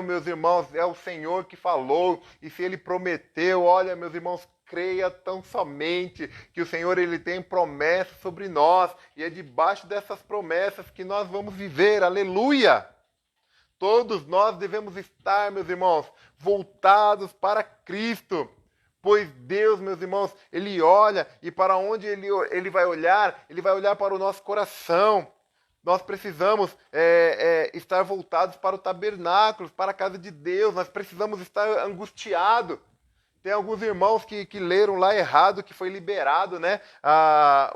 Meus irmãos, é o Senhor que falou, e se ele prometeu, olha, meus irmãos, creia tão somente que o Senhor ele tem promessas sobre nós, e é debaixo dessas promessas que nós vamos viver. Aleluia! Todos nós devemos estar, meus irmãos, voltados para Cristo, pois Deus, meus irmãos, ele olha, e para onde ele vai olhar para o nosso coração. Nós precisamos estar voltados para o tabernáculo, para a casa de Deus. Nós precisamos estar angustiados. Tem alguns irmãos que leram lá errado, que foi liberado, né,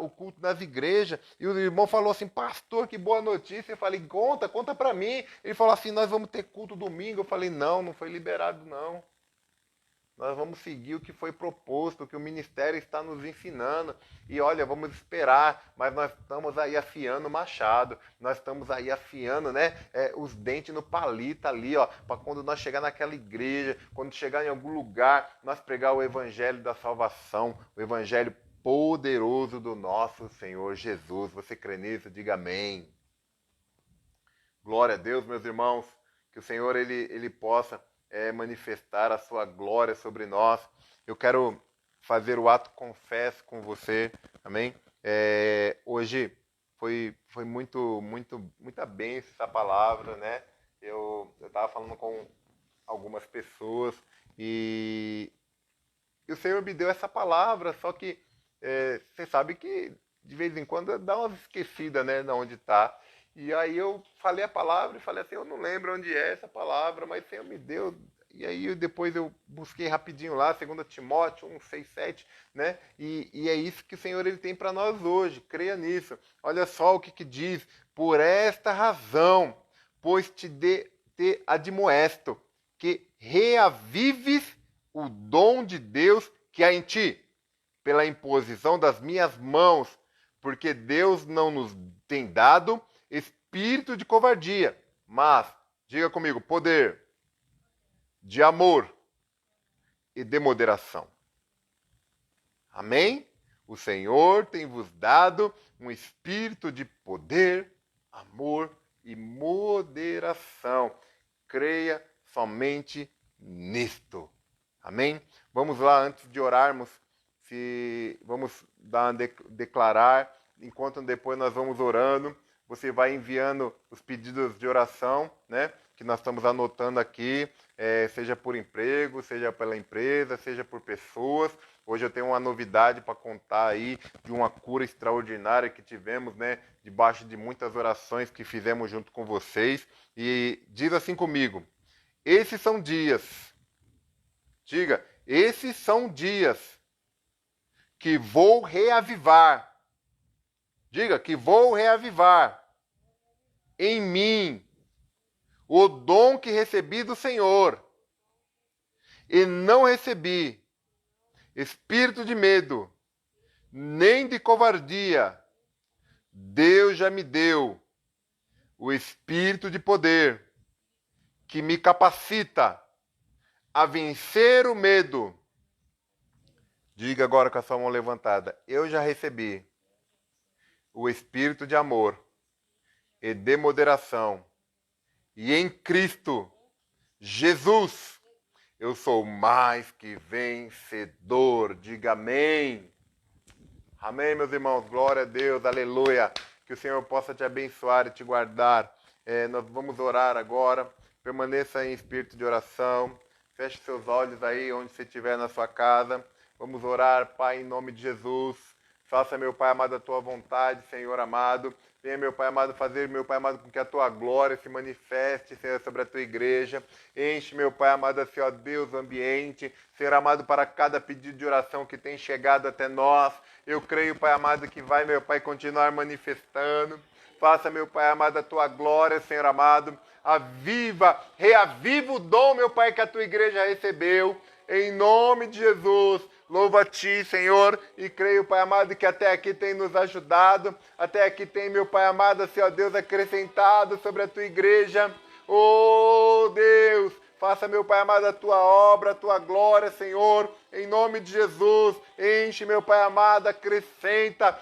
o culto nas igrejas. E o irmão falou assim, pastor, que boa notícia. Eu falei, conta para mim. Ele falou assim, nós vamos ter culto domingo. Eu falei, não foi liberado não. Nós vamos seguir o que foi proposto, o que o ministério está nos ensinando. E olha, vamos esperar, mas nós estamos aí afiando o machado. Nós estamos aí afiando, né, os dentes no palito ali, ó, para quando nós chegar naquela igreja, quando chegar em algum lugar, nós pregar o evangelho da salvação, o evangelho poderoso do nosso Senhor Jesus. Você crê nisso? Diga amém. Glória a Deus, meus irmãos, que o Senhor ele possa manifestar a sua glória sobre nós. Eu quero fazer o ato confesso com você, amém? Hoje foi muita bênção essa palavra, né? Eu estava falando com algumas pessoas e o Senhor me deu essa palavra, só que você sabe que de vez em quando dá uma esquecida, né, de onde está. E aí eu falei a palavra e falei assim, eu não lembro onde é essa palavra, mas o Senhor me deu. E aí depois eu busquei rapidinho lá, 2 Timóteo 1, 6, 7, né? E é isso que o Senhor ele tem para nós hoje, creia nisso. Olha só o que diz, por esta razão, pois te admoesto, que reavives o dom de Deus que há em ti, pela imposição das minhas mãos, porque Deus não nos tem dado espírito de covardia, mas, diga comigo, poder, de amor e de moderação. Amém? O Senhor tem vos dado um espírito de poder, amor e moderação. Creia somente nisto. Amém? Vamos lá, antes de orarmos, vamos declarar, enquanto depois nós vamos orando. Você vai enviando os pedidos de oração, né, que nós estamos anotando aqui, seja por emprego, seja pela empresa, seja por pessoas. Hoje eu tenho uma novidade para contar aí de uma cura extraordinária que tivemos, né, debaixo de muitas orações que fizemos junto com vocês. E diz assim comigo, esses são dias, diga, esses são dias que vou reavivar. Diga, que vou reavivar em mim o dom que recebi do Senhor. E não recebi espírito de medo, nem de covardia. Deus já me deu o espírito de poder, que me capacita a vencer o medo. Diga agora com a sua mão levantada, eu já recebi o espírito de amor e de moderação. E em Cristo Jesus, eu sou mais que vencedor. Diga amém. Amém, meus irmãos. Glória a Deus. Aleluia. Que o Senhor possa te abençoar e te guardar. Nós vamos orar agora. Permaneça em espírito de oração. Feche seus olhos aí onde você estiver na sua casa. Vamos orar, Pai, em nome de Jesus. Faça, meu Pai amado, a tua vontade, Senhor amado. Venha, meu Pai amado, fazer, meu Pai amado, com que a tua glória se manifeste, Senhor, sobre a tua igreja. Enche, meu Pai amado, assim, ó Deus, o ambiente. Senhor amado, para cada pedido de oração que tem chegado até nós. Eu creio, Pai amado, que vai, meu Pai, continuar manifestando. Faça, meu Pai amado, a tua glória, Senhor amado. Reaviva o dom, meu Pai, que a tua igreja recebeu. Em nome de Jesus. Louva a ti, Senhor, e creio, Pai amado, que até aqui tem nos ajudado, até aqui tem, meu Pai amado, Senhor Deus, acrescentado sobre a tua igreja. Oh, Deus, faça, meu Pai amado, a tua obra, a tua glória, Senhor, em nome de Jesus. Enche, meu Pai amado, acrescenta,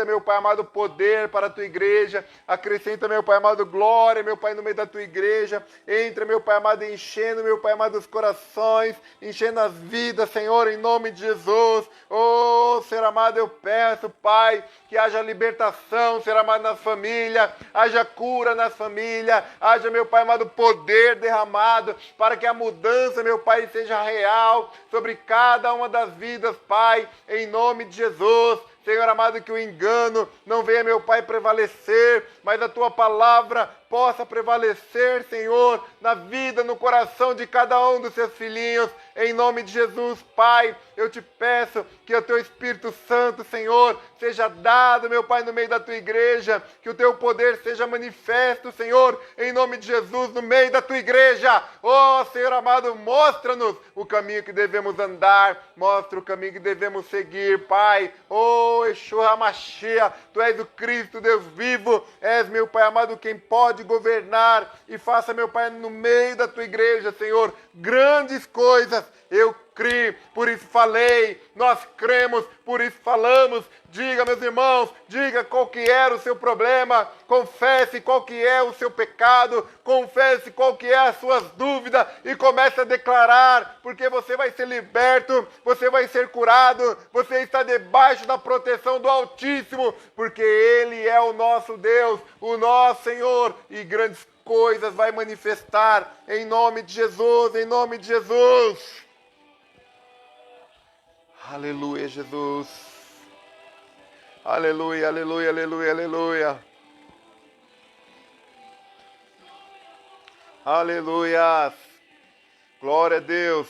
meu Pai amado, poder para a tua igreja, acrescenta, meu Pai amado, glória, meu Pai, no meio da tua igreja. Entra, meu Pai amado, enchendo, meu Pai amado, os corações, enchendo as vidas, Senhor, em nome de Jesus. Oh, Senhor amado, eu peço, Pai, que haja libertação, Senhor amado, nas famílias, haja cura nas famílias, haja, meu Pai amado, poder derramado, para que a mudança, meu Pai, seja real sobre cada uma das vidas, Pai, em nome de Jesus. Senhor amado, que o engano não venha, meu Pai, prevalecer, mas a tua palavra possa prevalecer, Senhor, na vida, no coração de cada um dos seus filhinhos, em nome de Jesus, Pai. Eu te peço que o teu Espírito Santo, Senhor, seja dado, meu Pai, no meio da tua igreja, que o teu poder seja manifesto, Senhor, em nome de Jesus, no meio da tua igreja. Oh, Senhor amado, mostra-nos o caminho que devemos andar, mostra o caminho que devemos seguir, Pai. Oh, Yeshua HaMashiach, tu és o Cristo, Deus vivo, és, meu Pai amado, quem pode governar, e faça, meu Pai, no meio da tua igreja, Senhor, grandes coisas. Eu criei, por isso falei, nós cremos, por isso falamos. Diga, meus irmãos, diga qual que era o seu problema, confesse qual que é o seu pecado, confesse qual que é as suas dúvidas e comece a declarar, porque você vai ser liberto, você vai ser curado, você está debaixo da proteção do Altíssimo, porque Ele é o nosso Deus, o nosso Senhor, e grandes coisas vai manifestar em nome de Jesus, em nome de Jesus. Aleluia, Jesus. Aleluia, aleluia, aleluia, aleluia. Aleluia. Glória a Deus.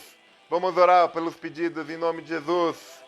Vamos orar pelos pedidos em nome de Jesus.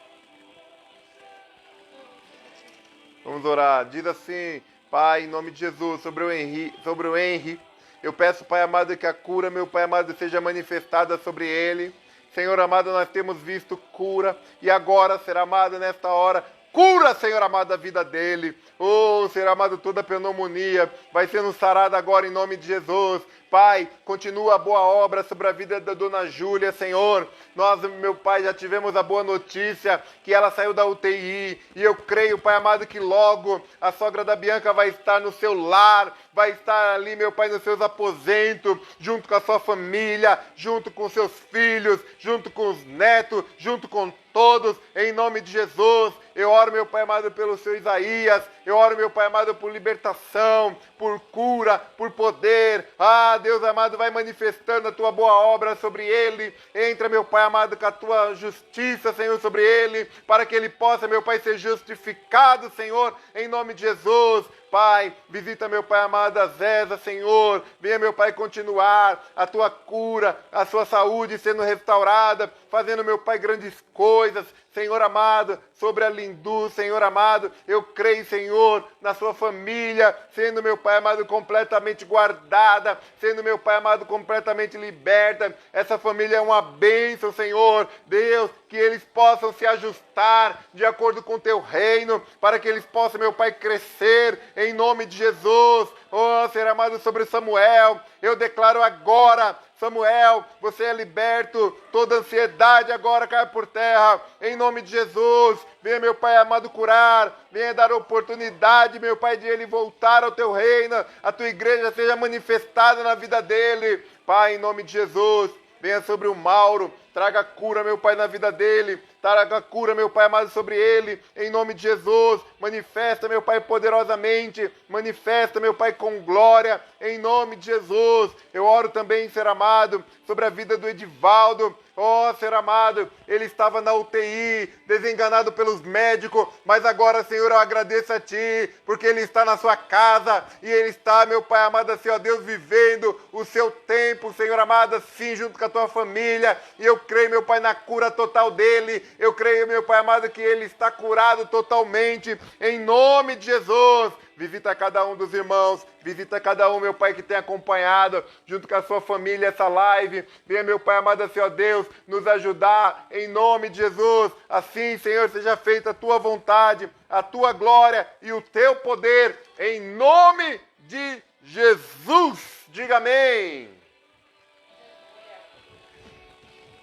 Vamos orar. Diz assim, Pai, em nome de Jesus, sobre o Henry. Eu peço, Pai amado, que a cura, meu Pai amado, seja manifestada sobre ele. Senhor amado, nós temos visto cura, e agora, Senhor amado, nesta hora, cura, Senhor amado, a vida dele. Oh, Senhor amado, toda pneumonia vai sendo sarada agora em nome de Jesus. Pai, continua a boa obra sobre a vida da dona Júlia, Senhor. Nós, meu Pai, já tivemos a boa notícia que ela saiu da UTI. E eu creio, Pai amado, que logo a sogra da Bianca vai estar no seu lar, vai estar ali, meu Pai, nos seus aposentos, junto com a sua família, junto com seus filhos, junto com os netos, junto com todos, em nome de Jesus. Eu oro, meu Pai amado, pelo seu Isaías. Eu oro, meu Pai amado, por libertação, por cura, por poder. Ah, Deus amado, vai manifestando a tua boa obra sobre ele. Entra, meu Pai amado, com a tua justiça, Senhor, sobre ele, para que ele possa, meu Pai, ser justificado, Senhor, em nome de Jesus. Pai, visita, meu Pai amado, a Zéza, Senhor. Venha, meu Pai, continuar a tua cura, a sua saúde sendo restaurada, fazendo, meu Pai, grandes coisas, Senhor amado, sobre a Lindu, Senhor amado. Eu creio, Senhor, na sua família, sendo, meu Pai amado, completamente guardada, sendo, meu Pai amado, completamente liberta. Essa família é uma bênção, Senhor. Deus, que eles possam se ajustar de acordo com o teu reino, para que eles possam, meu Pai, crescer em nome de Jesus. Oh, Senhor amado, sobre Samuel, eu declaro agora, Samuel, você é liberto, toda ansiedade agora cai por terra, em nome de Jesus. Venha, meu Pai amado, curar, venha dar oportunidade, meu Pai, de ele voltar ao teu reino, a tua igreja seja manifestada na vida dele. Pai, em nome de Jesus, venha sobre o Mauro, traga cura, meu Pai, na vida dele. Traga cura, meu Pai amado, sobre ele, em nome de Jesus. Manifesta, meu Pai, poderosamente. Manifesta, meu Pai, com glória, em nome de Jesus. Eu oro também, Senhor amado, sobre a vida do Edivaldo. Ó, Senhor amado, ele estava na UTI, desenganado pelos médicos, mas agora, Senhor, eu agradeço a Ti, porque ele está na sua casa, e ele está, meu Pai amado, assim, ó Deus, vivendo o seu tempo, Senhor amado, assim, junto com a Tua família, e eu creio, meu Pai, na cura total dele, eu creio, meu Pai amado, que ele está curado totalmente, em nome de Jesus. Visita cada um dos irmãos, visita cada um, meu Pai, que tem acompanhado, junto com a sua família, essa live. Venha, meu Pai amado, Senhor Deus, nos ajudar, em nome de Jesus. Assim, Senhor, seja feita a Tua vontade, a Tua glória e o Teu poder, em nome de Jesus. Diga amém.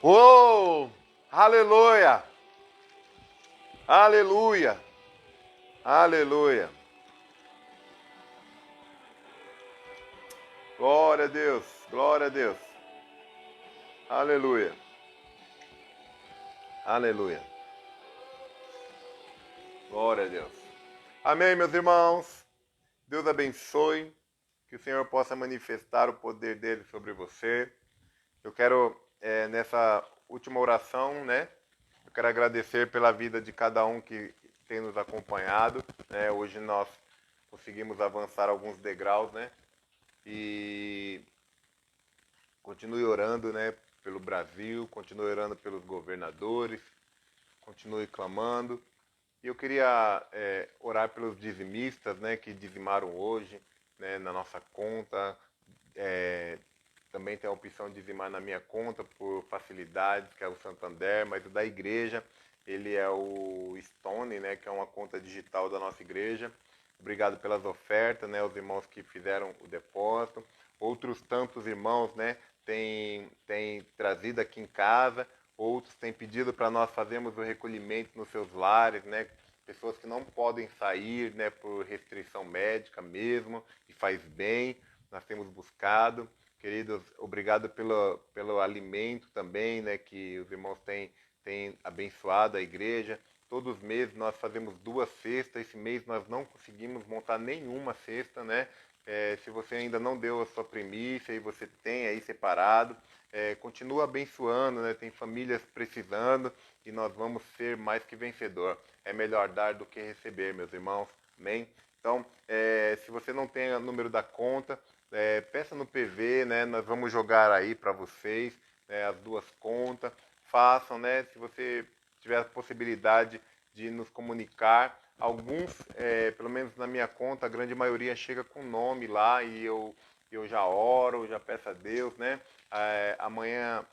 Oh, aleluia, aleluia, aleluia. Glória a Deus, glória a Deus. Aleluia. Aleluia. Glória a Deus. Amém, meus irmãos. Deus abençoe. Que o Senhor possa manifestar o poder dele sobre você. Eu quero, nessa última oração, né? Eu quero agradecer pela vida de cada um que tem nos acompanhado. Né? Hoje nós conseguimos avançar alguns degraus, né? E continue orando, né? Pelo Brasil, continue orando pelos governadores, continue clamando. E eu queria orar pelos dizimistas, né, que dizimaram hoje, né, na nossa conta. Também tem a opção de dizimar na minha conta por facilidade, que é o Santander, mas o da igreja, ele é o Stone, né, que é uma conta digital da nossa igreja. Obrigado pelas ofertas, né, os irmãos que fizeram o depósito. Outros tantos irmãos, né, têm trazido aqui em casa. Outros têm pedido para nós fazermos o recolhimento nos seus lares, né? Pessoas que não podem sair, né, por restrição médica mesmo, e faz bem. Nós temos buscado. Queridos, obrigado pelo alimento também, né, que os irmãos têm abençoado a igreja. Todos os meses nós fazemos 2 cestas. Esse mês nós não conseguimos montar nenhuma cesta, né? Se você ainda não deu a sua primícia e você tem aí separado, continua abençoando, né? Tem famílias precisando e nós vamos ser mais que vencedor. É melhor dar do que receber, meus irmãos. Amém? Então, se você não tem o número da conta, peça no PV, né? Nós vamos jogar aí para vocês, as 2 contas. Façam, né? Se você tiver a possibilidade de nos comunicar. Alguns, pelo menos na minha conta, a grande maioria chega com nome lá e eu já oro, já peço a Deus, né? Amanhã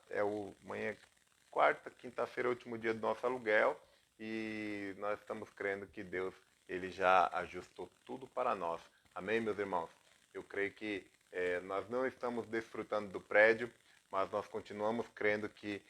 amanhã, quarta, quinta-feira é o último dia do nosso aluguel e nós estamos crendo que Deus, ele já ajustou tudo para nós. Amém, meus irmãos? Eu creio que nós não estamos desfrutando do prédio, mas nós continuamos crendo que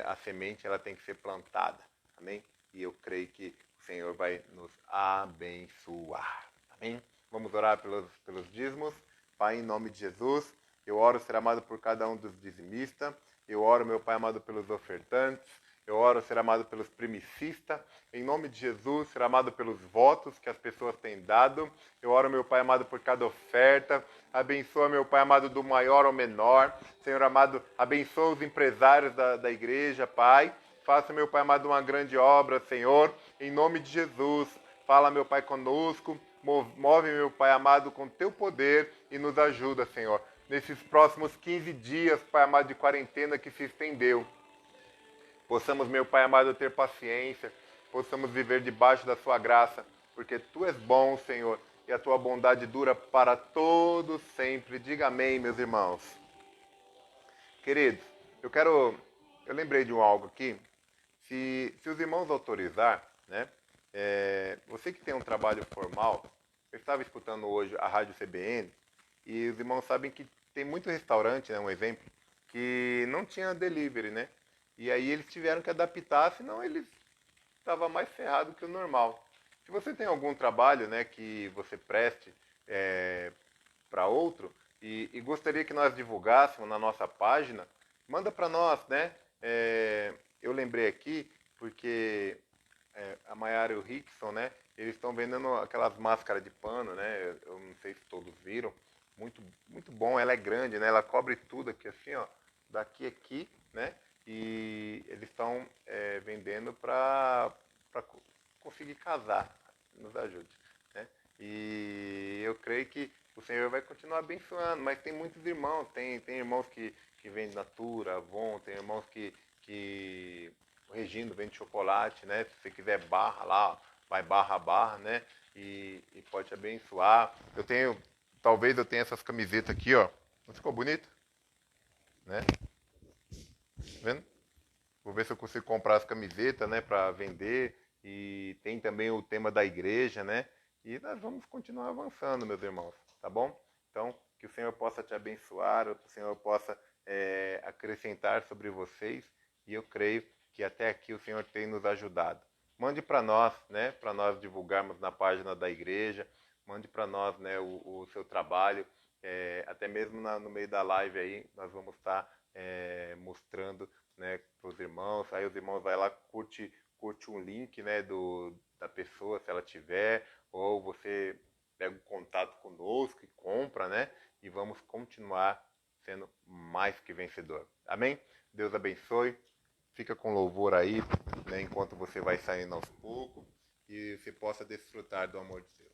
a semente ela tem que ser plantada. Amém? E eu creio que o Senhor vai nos abençoar. Amém? Vamos orar pelos dízimos. Pai, em nome de Jesus, eu oro, Ser amado, por cada um dos dizimistas. Eu oro, meu Pai amado, pelos ofertantes. Eu oro, Ser amado, pelos primicistas. Em nome de Jesus, Ser amado, pelos votos que as pessoas têm dado. Eu oro, meu Pai amado, por cada oferta. Abençoa, meu Pai amado, do maior ao menor. Senhor amado, abençoa os empresários da igreja, Pai. Faça, meu Pai amado, uma grande obra, Senhor, em nome de Jesus. Fala, meu Pai, conosco. Move, meu Pai amado, com Teu poder e nos ajuda, Senhor. Nesses próximos 15 dias, Pai amado, de quarentena que se estendeu. Possamos, meu Pai amado, ter paciência. Possamos viver debaixo da Sua graça. Porque Tu és bom, Senhor, e a Tua bondade dura para todos sempre. Diga amém, meus irmãos. Queridos, eu lembrei de algo aqui. Se os irmãos autorizar, né? Você que tem um trabalho formal, eu estava escutando hoje a Rádio CBN e os irmãos sabem que tem muito restaurante, né, um exemplo, que não tinha delivery, né? E aí eles tiveram que adaptar, senão eles estavam mais ferrados que o normal. Se você tem algum trabalho, né, que você preste para outro e gostaria que nós divulgássemos na nossa página, manda para nós, né? Eu lembrei aqui porque a Maiara e o Rickson, né? Eles estão vendendo aquelas máscaras de pano, né? Eu não sei se todos viram. Muito, muito bom. Ela é grande, né? Ela cobre tudo aqui assim, ó. Daqui aqui, né? e eles estão vendendo para conseguir casar. Nos ajude, né? E eu creio que o Senhor vai continuar abençoando, mas tem muitos irmãos, tem irmãos que vendem Natura, Avon, tem irmãos que o Regino vende chocolate, né? Se você quiser barra lá, vai barra a barra, né? E pode te abençoar. Talvez eu tenha essas camisetas aqui, ó. Não ficou bonito? Né? Tá vendo? Vou ver se eu consigo comprar as camisetas, né, para vender. E tem também o tema da igreja, né? E nós vamos continuar avançando, meus irmãos, tá bom? Então, que o Senhor possa te abençoar, que o Senhor possa acrescentar sobre vocês. E eu creio que até aqui o Senhor tem nos ajudado. Mande para nós, né? Para nós divulgarmos na página da igreja. Mande para nós, né? O seu trabalho. Até mesmo no meio da live aí, nós vamos estar mostrando, né, para os irmãos. Aí os irmãos vai lá, curte um link, né, da pessoa, se ela tiver, ou você pega o contato conosco e compra, né? E vamos continuar sendo mais que vencedor. Amém? Deus abençoe. Fica com louvor aí, né, enquanto você vai saindo aos poucos e você possa desfrutar do amor de Deus.